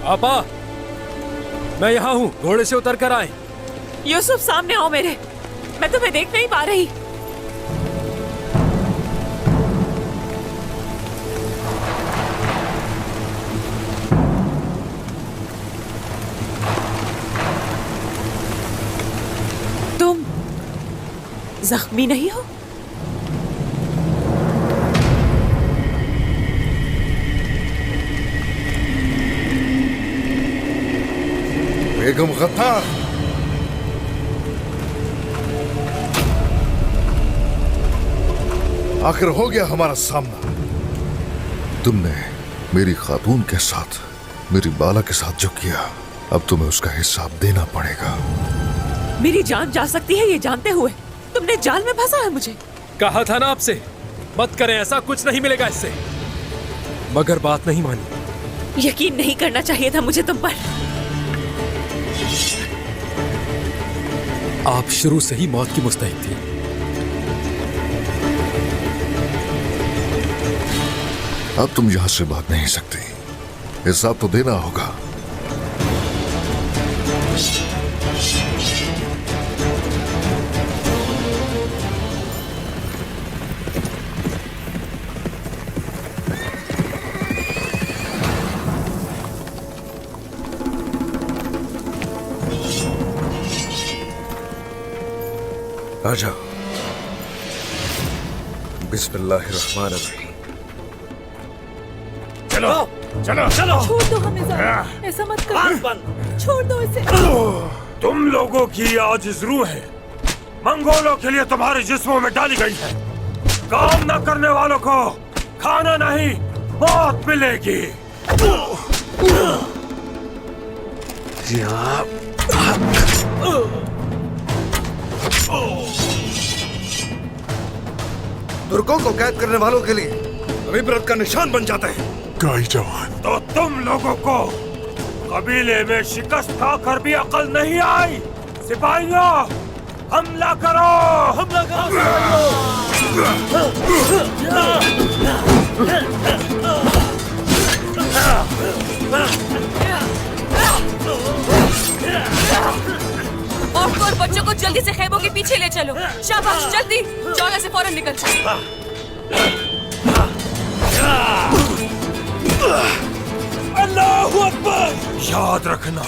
आपा, मैं यहाँ हूँ, घोड़े से उतर कर आए। यूसुफ सामने आओ मेरे, मैं तुम्हें देख नहीं पा रही। तुम जख्मी नहीं हो? बेगम गद्दार, आखिर हो गया हमारा सामना। तुमने मेरी खातून के साथ, मेरी बाला के साथ जो किया, अब तुम्हें उसका हिसाब देना पड़ेगा। मेरी जान जा सकती है ये जानते हुए तुमने जाल में फंसा है मुझे। कहा था ना आपसे, मत करें ऐसा, कुछ नहीं मिलेगा इससे। मगर बात नहीं मानी। यकीन नहीं करना चाहिए था मुझे तुम पर। आप शुरू से ही मौत की मुस्तहिक थी। अब तुम यहां से भाग नहीं सकती, हिसाब तो देना होगा। आजा। बिस्मिल्लाहिर्रहमानिर्रहीम। चलो चलो चलो। छोड़ दो हमें ज़रा, ऐसा मत करो। छोड़ दो इसे। तुम लोगों की आजिज़ रूहें मंगोलों के लिए तुम्हारे जिस्मों में डाली गई है। काम न करने वालों को खाना नहीं, मौत मिलेगी। तुर्कों को कैद करने वालों के लिए इबरत का निशान बन जाते हैं। गाई जवान, तो तुम लोगों को कबीले में शिकस्त खाकर भी अकल नहीं आई। सिपाहियों, हमला करो! हमला करो! औरतों और बच्चों को जल्दी से खैमों के पीछे ले चलो। शाबाश, जल्दी जगह से फौरन निकल। अल्लाहू अकबर! याद रखना,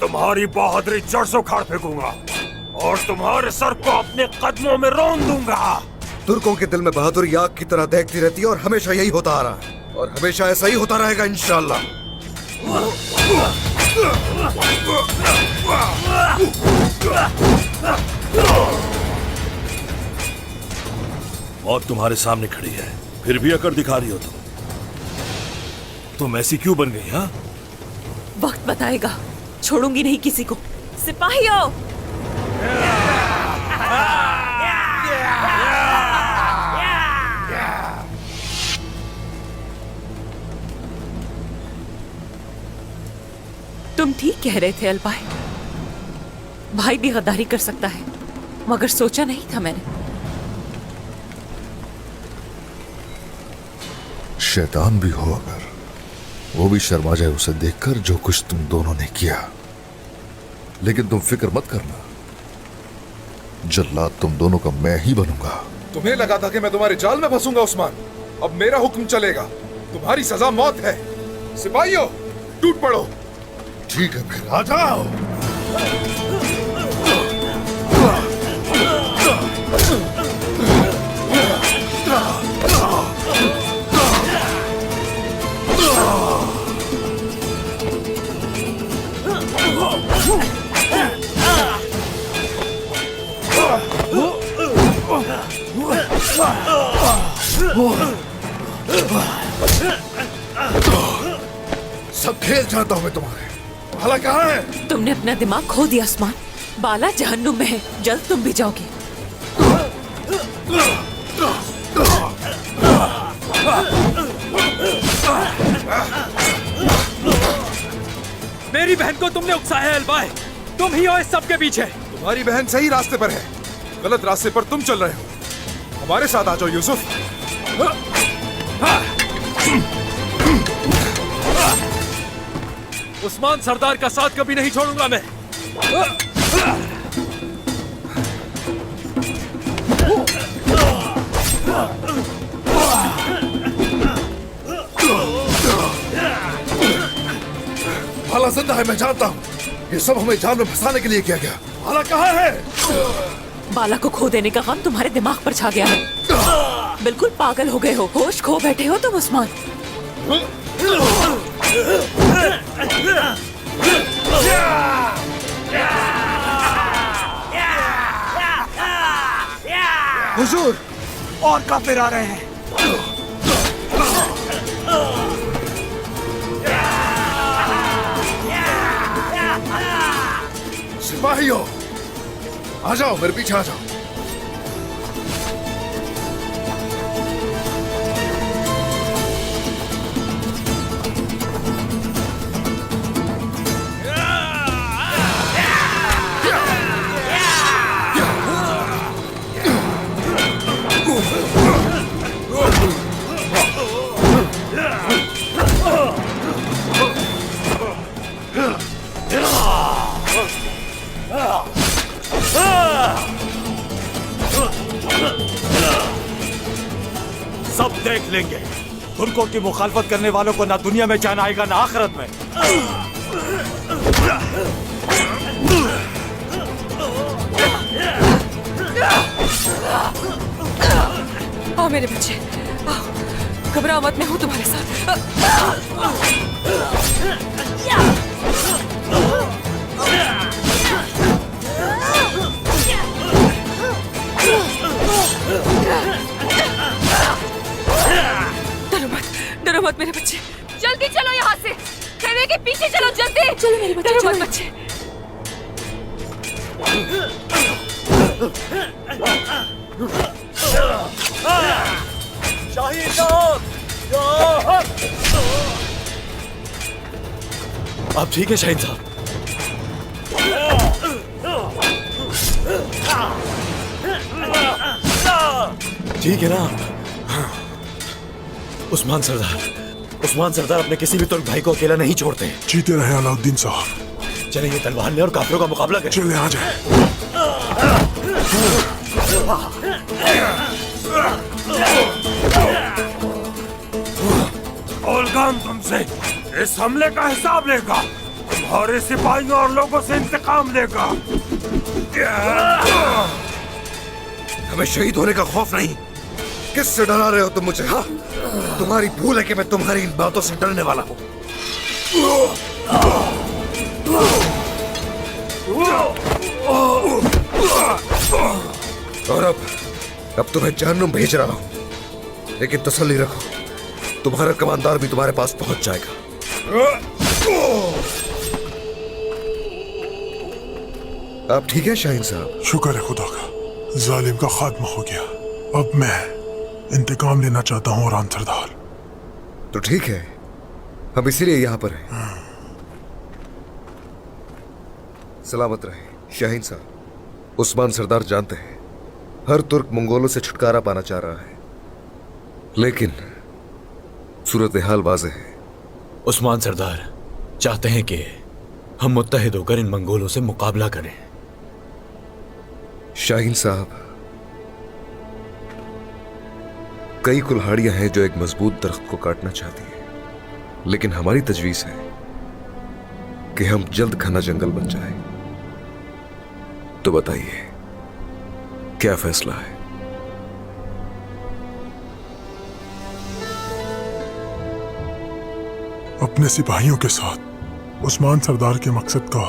तुम्हारी बहादुरी जड़ से उखाड़ फेंकूंगा और तुम्हारे सर को अपने कदमों में रौंद दूंगा। तुर्कों के दिल में बहादुरी आग की तरह दहकती रहती है और हमेशा यही होता आ रहा है और हमेशा ऐसा ही होता रहेगा इंशाअल्लाह। मौत तुम्हारे सामने खड़ी है, फिर भी अकड़ दिखा रही हो तुम ऐसी क्यों बन गई? हाँ, वक्त बताएगा, छोड़ूंगी नहीं किसी को। सिपाहियों, तुम ठीक कह रहे थे अल्पाय। भाई भी गद्दारी कर सकता है, मगर सोचा नहीं था मैंने। शैतान भी हो अगर, वो भी शर्मा जाए उसे देखकर जो कुछ तुम दोनों ने किया। लेकिन तुम फिक्र मत करना, जल्लाद तुम दोनों का मैं ही बनूंगा। तुम्हें लगा था कि मैं तुम्हारे जाल में फंसूंगा उस्मान, अब मेरा हुक्म चलेगा। तुम्हारी सजा मौत है। सिपाहियों, टूट पड़ो। ठीक है, फिर आ जाओ। सब खेल जानता हूं मैं तुम्हारे। बाला कहाँ है? तुमने अपना दिमाग खो दिया उस्मान। बाला जहन्नुम में है, जल्द तुम भी जाओगे। मेरी बहन को तुमने उकसाया है अल्बाय, तुम ही हो इस सब के पीछे। तुम्हारी बहन सही रास्ते पर है, गलत रास्ते पर तुम चल रहे हो। हमारे साथ आ जाओ यूसुफ। उस्मान सरदार का साथ कभी नहीं छोड़ूंगा मैं। भाला जिंदा है, मैं जानता हूँ। ये सब हमें जाल में फंसाने के लिए किया गया। भाला कहाँ है? बाला को खो देने का गम तुम्हारे दिमाग पर छा गया है। बिल्कुल पागल हो गए हो, होश खो बैठे हो तुम उस्मान। हुजूर, और काफिर आ रहे हैं। सिपाहियों, आ जाओ, मेरे पीछे आ जाओ। सब देख लेंगे। तुर्कों की मुखालफत करने वालों को ना दुनिया में चैन आएगा ना आखिरत में। आओ मेरे बच्चे, आओ, घबराओ मत, मैं हूं तुम्हारे साथ। डरो मत मेरे बच्चे। जल्दी चलो यहाँ से, खेमे के पीछे चलो जल्दी। चलो मेरे बच्चे, डरो चलो मत बच्चे। शाहीन साहब, आप ठीक है शाहीन साहब? ठीक है ना? उस्मान सरदार अपने किसी भी तुर्क भाई को अकेला नहीं छोड़ते। जीते रहे अलाउद्दीन साहब। चले ये तलवार ले और काफिरों का मुकाबला करें। चले आ जाए। ओलगाम तुमसे इस हमले का हिसाब लेगा, तुम्हारे सिपाहियों और लोगों से इंतकाम लेगा। हमें शहीद होने का खौफ नहीं। किससे डरा रहे हो तुम मुझे? हाँ, तुम्हारी भूल है कि मैं तुम्हारी इन बातों से डरने वाला हूँ। और अब तुम्हें जहन्नुम भेज रहा हूँ, लेकिन तसल्ली रखो, तुम्हारा कमांडर भी तुम्हारे पास पहुंच जाएगा। आप ठीक है शाहीन साहब? शुक्र है खुदा का, जालिम का खात्मा हो गया। अब मैं इंतकाम लेना चाहता हूँ राम सरदार। तो ठीक है, हम इसीलिए यहाँ पर हैं। सलामत रहे शाहीन साहब। उस्मान सरदार जानते हैं हर तुर्क मंगोलों से छुटकारा पाना चाह रहा है, लेकिन सूरत हाल वाज़ेह है। उस्मान सरदार चाहते हैं कि हम मुत्तहिद होकर इन मंगोलों से मुकाबला करें। शाहीन साहब, कई कुल्हाड़ियां हैं जो एक मजबूत दरख्त को काटना चाहती हैं, लेकिन हमारी तजवीज है कि हम जल्द घना जंगल बन जाए। तो बताइए क्या फैसला है? अपने सिपाहियों के साथ उस्मान सरदार के मकसद का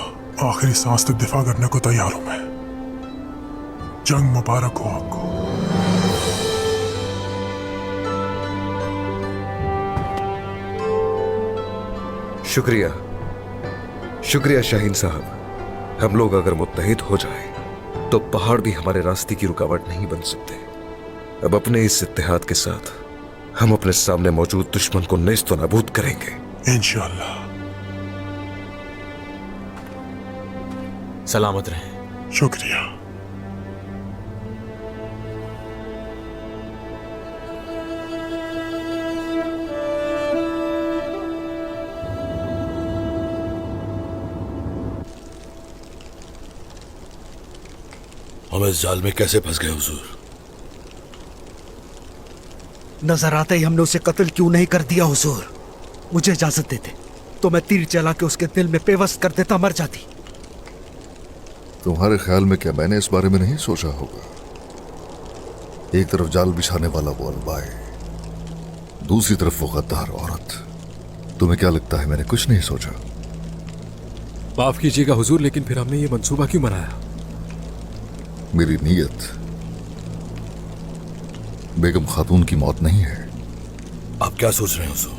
आखिरी सांस तक दिफा करने को तैयार हूं मैं। जंग मुबारक हो आपको। शुक्रिया, शुक्रिया शाहीन साहब। हम लोग अगर मुत्तहिद हो जाए तो पहाड़ भी हमारे रास्ते की रुकावट नहीं बन सकते। अब अपने इस इत्तेहाद के साथ हम अपने सामने मौजूद दुश्मन को नेस्तो नाबूद करेंगे इंशाअल्लाह। सलामत रहें। शुक्रिया। हम इस जाल में कैसे फंस गए हुजूर? नजर आते ही हमने उसे कत्ल क्यों नहीं कर दिया हुजूर? मुझे इजाजत देते तो मैं तीर चला के उसके दिल में पेवस्त कर देता, मर जाती। तुम्हारे ख्याल में क्या मैंने इस बारे में नहीं सोचा होगा? एक तरफ जाल बिछाने वाला वो अलबाए, दूसरी तरफ वो गद्दार औरत। तुम्हें क्या लगता है मैंने कुछ नहीं सोचा? माफ कीजिएगा हुजूर, लेकिन फिर हमने ये मंसूबा क्यों बनाया? मेरी नीयत बेगम खातून की मौत नहीं है। आप क्या सोच रहे हैं हुजूर?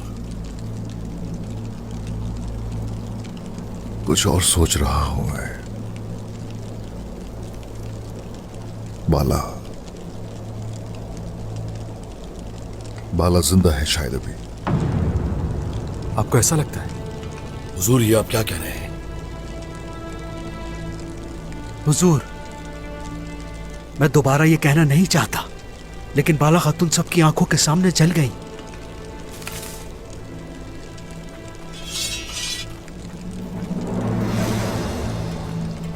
कुछ और सोच रहा हूं मैं। बाला जिंदा है शायद अभी। आपको ऐसा लगता है? हुजूर ये आप क्या कह रहे हैं? हुजूर, मैं दोबारा ये कहना नहीं चाहता, लेकिन बाला खातून सबकी आंखों के सामने जल गई।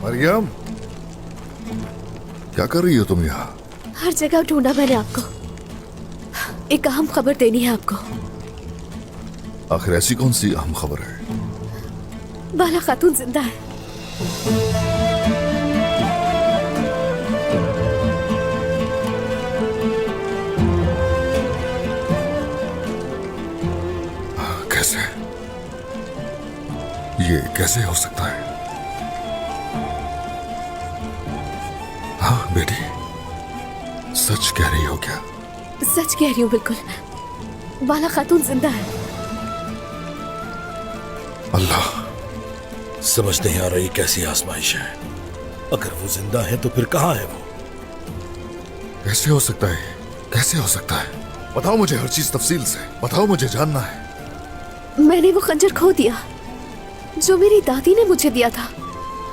मरियम, क्या कर रही हो तुम यहाँ? हर जगह ढूंढा मैंने आपको। एक अहम खबर देनी है आपको। आखिर ऐसी कौन सी अहम खबर है? बाला खातून जिंदा है। कैसे? ये कैसे हो सकता है? हाँ बेटी, सच कह रही हो क्या? सच कह रही हूँ, बिल्कुल। बाला खातून जिंदा है। अल्लाह, समझ नहीं आ रही कैसी आजमाइश है। अगर वो जिंदा है तो फिर कहाँ है वो? कैसे हो सकता है? कैसे हो सकता है? बताओ मुझे हर चीज तफसील से बताओ, मुझे जानना है। मैंने वो खंजर खो दिया जो मेरी दादी ने मुझे दिया था।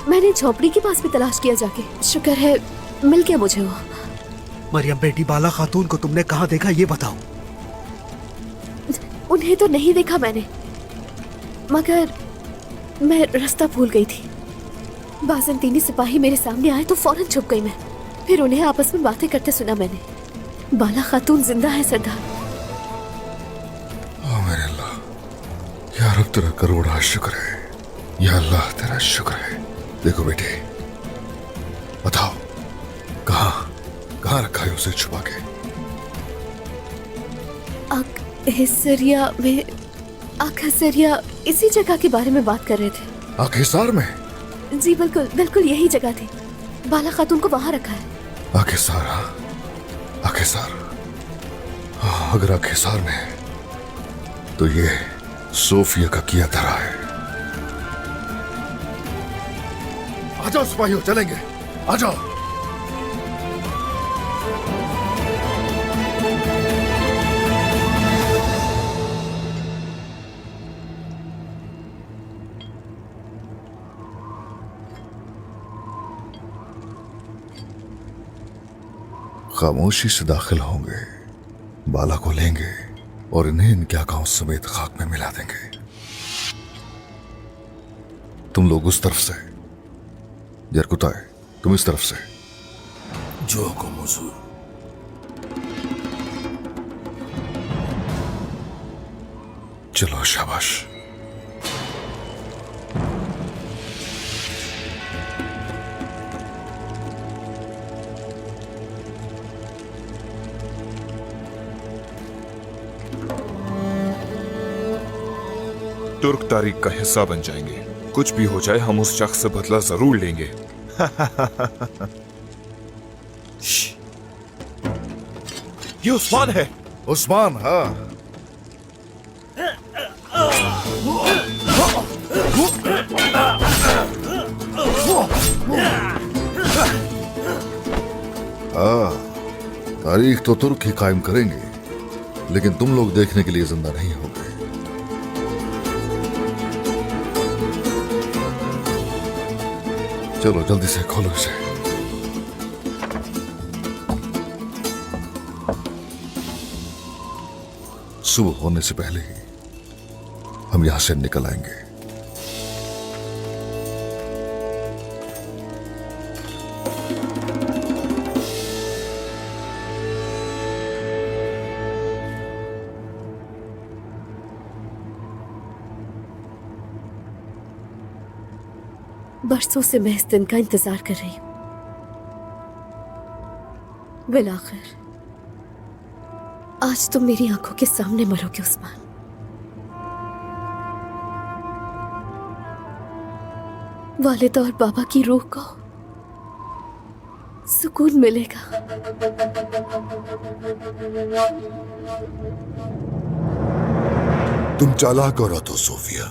मैंने झोपड़ी के पास भी तलाश किया जाके। शुक्र है मिल गया मुझे वो। मरियम बेटी, बाला खातून को तुमने कहाँ देखा ये बताओ। उन्हें तो नहीं देखा मैंने, मगर मैं रास्ता भूल गई थी। बाज़ंतीनी सिपाही मेरे सामने आए तो फौरन छुप गई मैं। फिर उन्हें आपस में बातें करते सुना मैंने। बाला खातून जिंदा है सरदार। ओ मेरे अल्लाह, या रब तेरा करोड़ा शुक्र है। या अल्लाह तेरा शुक्र है। देखो बेटे, बताओ कहाँ रखा है उसे छुपा के? हिस्सरिया में। हिस्सरिया इसी जगह के बारे में बात कर रहे थे। आखिसार में? जी बिल्कुल बिल्कुल यही जगह थी। बाला खातून को वहां रखा है। आखिसार? आखिसार, अगर आखिसार में है तो ये सोफिया का किया धरा है। आ जाओ सिपाहियों, चलेंगे, आ जाओ। खामोशी से दाखिल होंगे, बाला को लेंगे और इन्हें इनके आकाओं समेत खाक में मिला देंगे। तुम लोग उस तरफ से, जरकुताए तुम इस तरफ से। जो हुकुम हुजूर। चलो शाबाश। तुर्क तारीख का हिस्सा बन जाएंगे। कुछ भी हो जाए हम उस शख्स से बदला जरूर लेंगे। ये उस्मान है। उस्मान? हाँ। तारीख तो तुर्क ही कायम करेंगे, लेकिन तुम लोग देखने के लिए जिंदा नहीं होंगे। चलो जल्दी से खोलो इसे। सुबह होने से पहले ही हम यहां से निकल आएंगे। बरसों से मैं इस दिन का इंतजार कर रही हूं। बिल आखिर आज तुम मेरी आंखों के सामने मरोगे उस्मान। वालिद और बाबा की रूह को सुकून मिलेगा। तुम चालाक औरत हो सोफिया,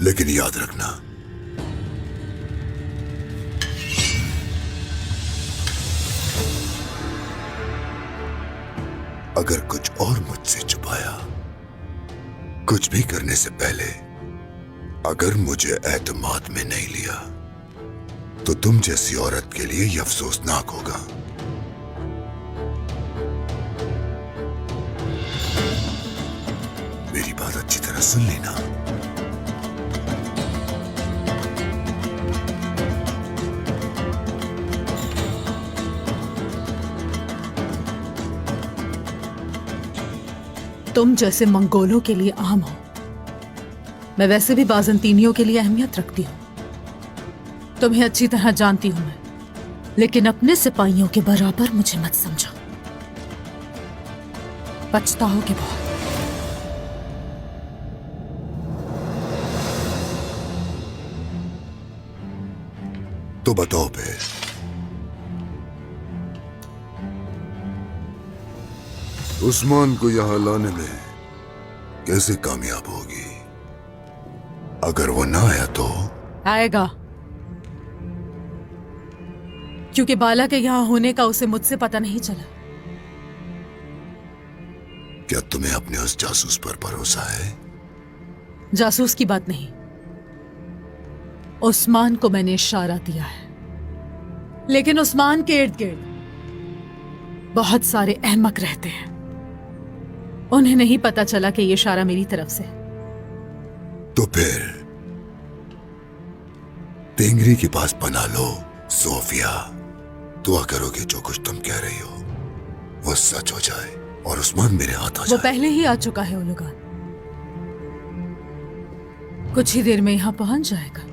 लेकिन याद रखना अगर कुछ और मुझसे छुपाया, कुछ भी करने से पहले अगर मुझे एतमाद में नहीं लिया, तो तुम जैसी औरत के लिए यह अफसोसनाक होगा। मेरी बात अच्छी तरह सुन लेना। तुम जैसे मंगोलों के लिए आम हो, मैं वैसे भी बाजंतीनियों के लिए अहमियत रखती हूं। तुम्हें अच्छी तरह जानती हूं मैं, लेकिन अपने सिपाहियों के बराबर मुझे मत समझो। पछताओगे बहुत। तो बताओ फिर, उस्मान को यहां लाने में कैसे कामयाब होगी? अगर वो ना आया तो? आएगा, क्योंकि बाला के यहां होने का उसे मुझसे पता नहीं चला। क्या तुम्हें अपने उस जासूस पर भरोसा है? जासूस की बात नहीं, उस्मान को मैंने इशारा दिया है, लेकिन उस्मान के इर्द गिर्द बहुत सारे अहमक रहते हैं। उन्हें नहीं पता चला कि यह इशारा मेरी तरफ से। तो फिर तेंगरी के पास पना लो सोफिया। दुआ करो कि जो कुछ तुम कह रही हो वो सच हो जाए और उस्मान मेरे हाथ आ जाए। वो पहले ही आ चुका है उलुगान, कुछ ही देर में यहां पहुंच जाएगा।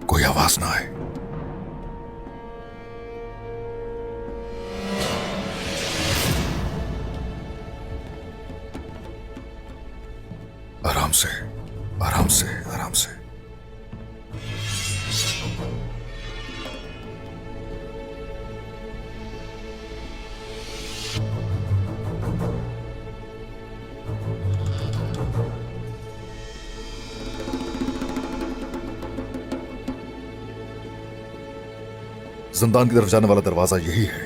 कोई आवाज ना आए। आराम से, आराम से, आराम से। जिंदान की तरफ जाने वाला दरवाजा यही है।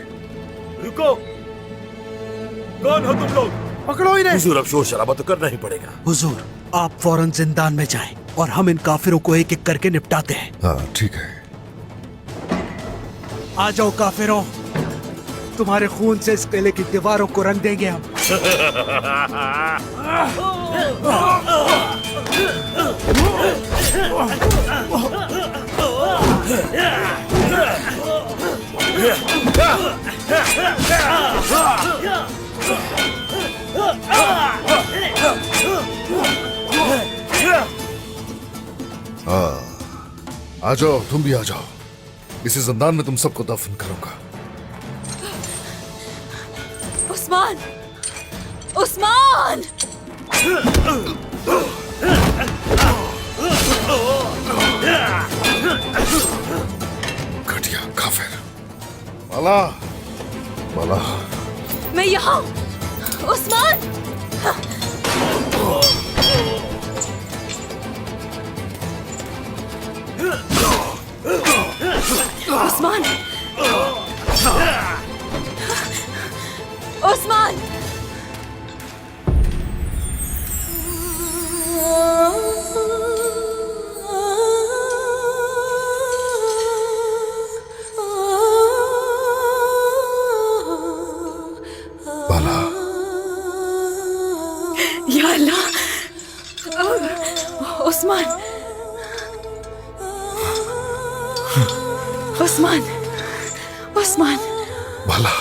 रुको, कौन हो तुम लोग? पकड़ो इन्हें। हुजूर, अब शोर शराबा तो करना ही पड़ेगा। हुजूर, आप फौरन जिंदान में जाएं और हम इन काफिरों को एक एक करके निपटाते हैं। हाँ ठीक है। आ जाओ काफिरों, तुम्हारे खून से इस किले की दीवारों को रंग देंगे हम। आ जाओ, तुम भी आ जाओ। इसी जिंदान में तुम सबको दफन करूंगा। उस्मान! उस्मान! घटिया काफिर। बाला, बाला। मैं यहाँ। उस्मान! उस्मान! उस्मान! उस्मान, उस्मान, उस्मान, बाला।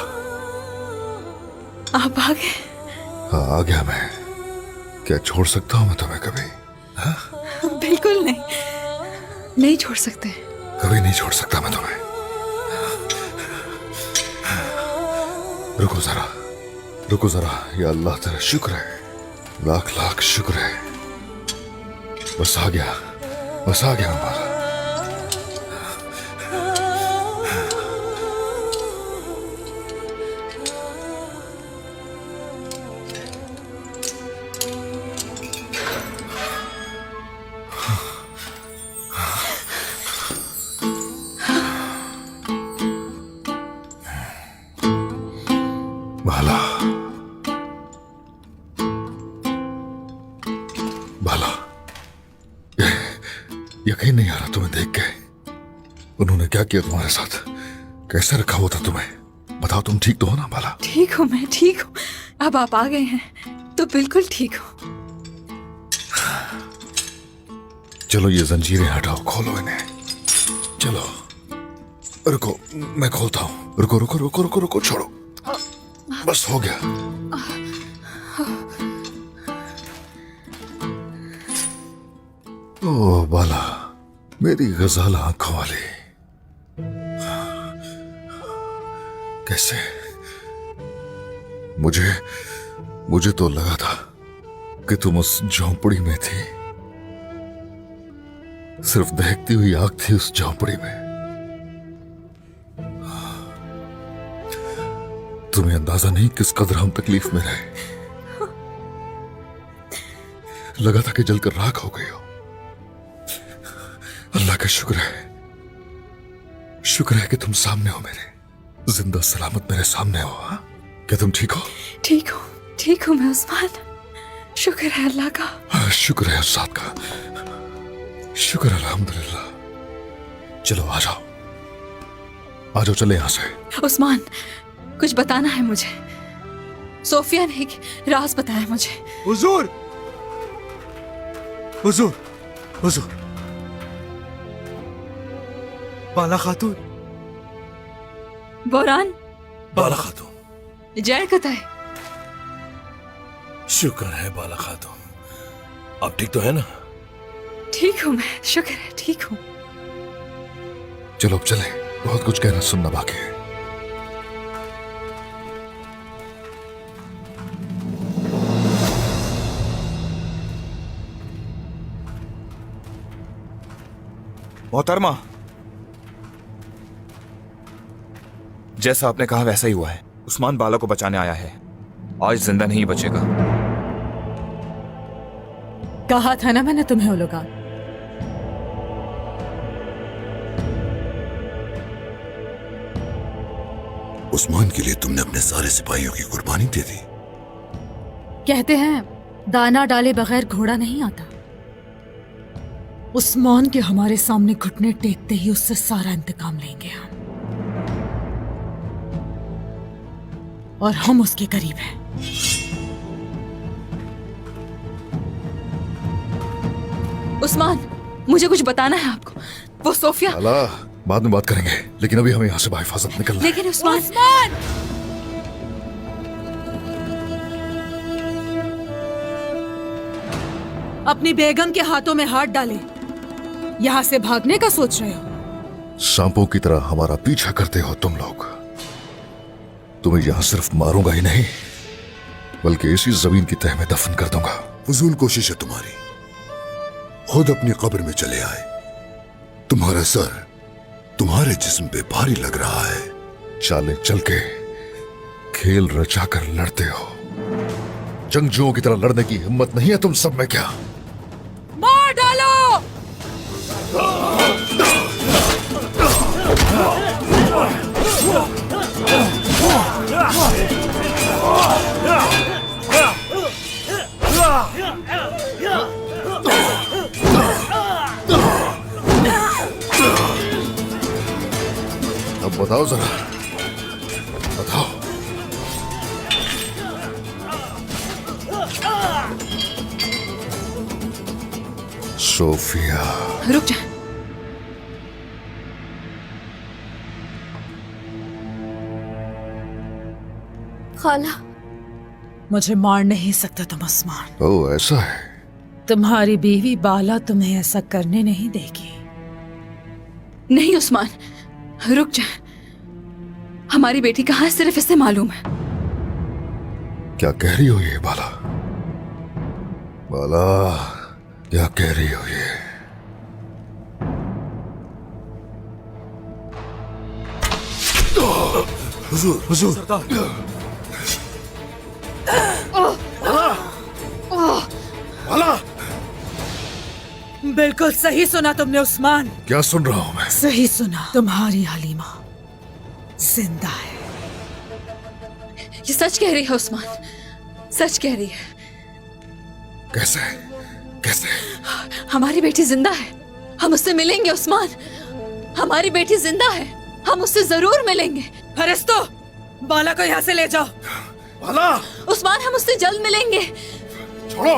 आप आ गए। हाँ, आ गया मैं। क्या छोड़ सकता हूँ मैं तुम्हें कभी? बिल्कुल नहीं, नहीं छोड़ सकते। कभी नहीं छोड़ सकता मैं तुम्हें। रुको जरा, रुको जरा। या अल्लाह तेरा शुक्र है, लाख लाख शुक्र है। बस आ गया, बस आ गया हमारा। बाला, बाला, यकीन नहीं आ रहा तुम्हें देख के। उन्होंने क्या किया तुम्हारे साथ? कैसे रखा हुआ था तुम्हें? बताओ, तुम ठीक तो हो ना बाला? ठीक हूँ, मैं ठीक हूँ। अब आप आ गए हैं तो बिल्कुल ठीक हूँ। चलो ये जंजीरें हटाओ, खोलो इन्हें। चलो, रुको, मैं खोलता हूँ। रुको रुको रुको रुको रुको, छोड़ो। बस हो गया। ओ बाला, मेरी गजाल आंखों वाली, कैसे? मुझे तो लगा था कि तुम उस झोंपड़ी में थी। सिर्फ दहकती हुई आग थी उस झोंपड़ी में। तुम्हें अंदाजा नहीं किस कदर हम तकलीफ में रहे। लगा था कि जलकर राख हो गई हो। अल्लाह का शुक्र है, शुक्र है कि तुम सामने हो मेरे, जिंदा सलामत मेरे सामने हो। हा? क्या तुम ठीक हो? ठीक हूँ, ठीक हूँ मैं उस्मान। शुक्र है अल्लाह का। हाँ, शुक्र है उस्ताद का, शुक्र अल्हम्दुलिल्लाह। चलो आ जाओ, आ जाओ, चले यहां से। उस्मान, कुछ बताना है मुझे। सोफिया ने एक राज बताया मुझे। हुजूर, हुजूर, हुजूर, बाला खातून। बोरान, बाला खातून। जय कताई। शुक्र है बाला खातून, आप ठीक तो है ना? ठीक हूँ मैं, शुक्र है, ठीक हूँ। चलो अब चले, बहुत कुछ कहना सुनना बाकी है। मोहतरमा, जैसा आपने कहा वैसा ही हुआ है। उस्मान बाला को बचाने आया है, आज जिंदा नहीं बचेगा। कहा था ना मैंने तुम्हें उलगा। उस्मान के लिए तुमने अपने सारे सिपाहियों की कुर्बानी दे दी। कहते हैं दाना डाले बगैर घोड़ा नहीं आता। उस्मान के हमारे सामने घुटने टेकते ही उससे सारा इंतकाम लेंगे हम, और हम उसके करीब हैं। उस्मान, मुझे कुछ बताना है आपको। वो सोफिया। अल्लाह, बाद में बात करेंगे, लेकिन अभी हमें यहाँ से बाहिफाजत निकलना है। लेकिन उस्मान, अपनी बेगम के हाथों में हाथ डाले यहाँ से भागने का सोच रहे हो? सांपों की तरह हमारा पीछा करते हो तुम लोग। तुम्हें यहां सिर्फ मारूंगा ही नहीं, बल्कि इसी जमीन की तह में दफन कर दूंगा। फजूल कोशिश है तुम्हारी। खुद अपनी कब्र में चले आए। तुम्हारा सर तुम्हारे जिस्म पे भारी लग रहा है। चालें चल के खेल रचाकर लड़ते हो। जंगजुओं की तरह लड़ने की हिम्मत नहीं है तुम सब में क्या? मार डालो! अब बताओ जरा, बताओ। सोफिया, रुक जा। खाला, मुझे मार नहीं सकता तुम उस्मान। ओ ऐसा है। तुम्हारी बीवी बाला तुम्हें ऐसा करने नहीं देगी। नहीं उस्मान, रुक जा। हमारी बेटी कहाँ है सिर्फ इसे मालूम है। क्या कह रही हो ये बाला? बाला, क्या कह रही हो ये? हुजूर, हुजूर। बाला, बिल्कुल सही सुना तुमने उस्मान। क्या सुन रहा हूं मैं? सही सुना, तुम्हारी हलीमा जिंदा है। ये सच कह रही है उस्मान, सच कह रही है। कैसे? कैसे? हमारी बेटी जिंदा है, हम उससे मिलेंगे उस्मान। हमारी बेटी जिंदा है, हम उससे जरूर मिलेंगे। फरिश्तो, बाला को यहाँ से ले जाओ। बाला! उस्मान, हम उससे जल्द मिलेंगे। छोड़ो,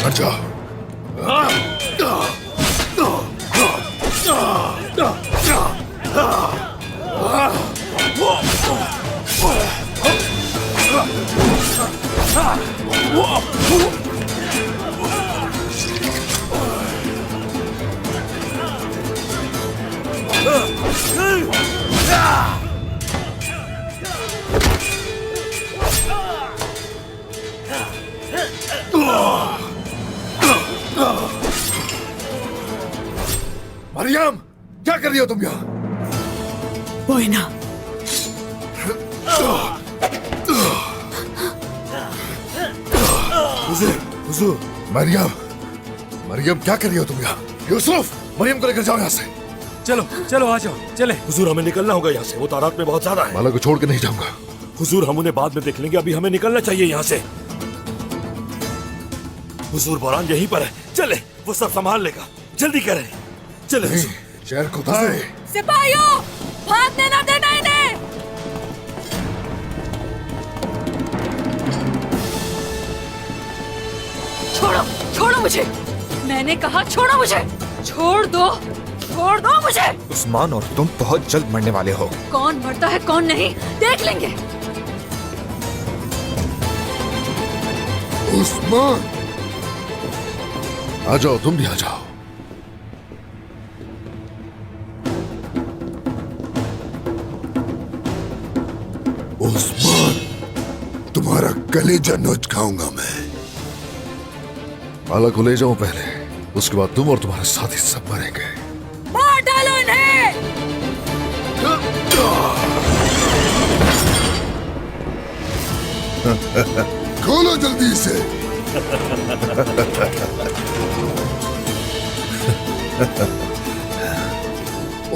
हट जाओ। मरियम, क्या कर रही हो तुम यहाँ? बोइना, हुजूर, हुजूर। मरियम, मरियम क्या कर रही हो तुम यहाँ? यूसुफ, मरियम को लेकर जाओ यहाँ से। चलो चलो आ जाओ, चले। हुजूर, हमें निकलना होगा यहाँ से, वो तादाद में बहुत ज्यादा है। बाला को छोड़ के नहीं जाऊंगा। हुजूर, हम उन्हें बाद में देख लेंगे, अभी हमें निकलना चाहिए यहाँ से। हुजूर, बोरान यहीं पर है, चले, वो सब संभाल लेगा, जल्दी करें। चले हुजूर। शहर को दाए। सिपाहियों, भागने ना देना इन्हें। छोड़ो, छोड़ो मुझे। मैंने कहा छोड़ो मुझे। छोड़ दो, छोड़ दो मुझे। उस्मान और तुम बहुत जल्द मरने वाले हो। कौन मरता है कौन नहीं देख लेंगे। उस्मान, आ जाओ, तुम भी आ जाओ। उस्मान, तुम्हारा कलेजा नोच खाऊंगा मैं। बाला को ले जाओ पहले, उसके बाद तुम और तुम्हारे साथी सब मरेंगे। मार डालो इन्हें। खोलो जल्दी से।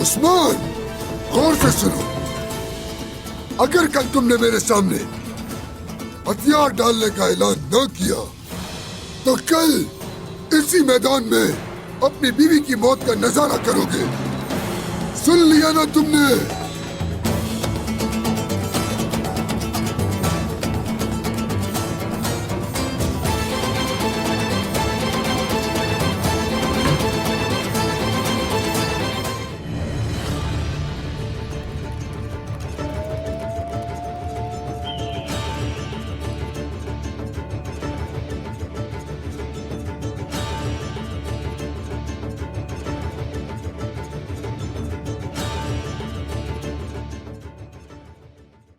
उस्मान, गौर से सुनो। अगर कल तुमने मेरे सामने हथियार डालने का ऐलान न किया तो कल इसी मैदान में अपनी बीवी की मौत का नजारा करोगे। सुन लिया ना तुमने?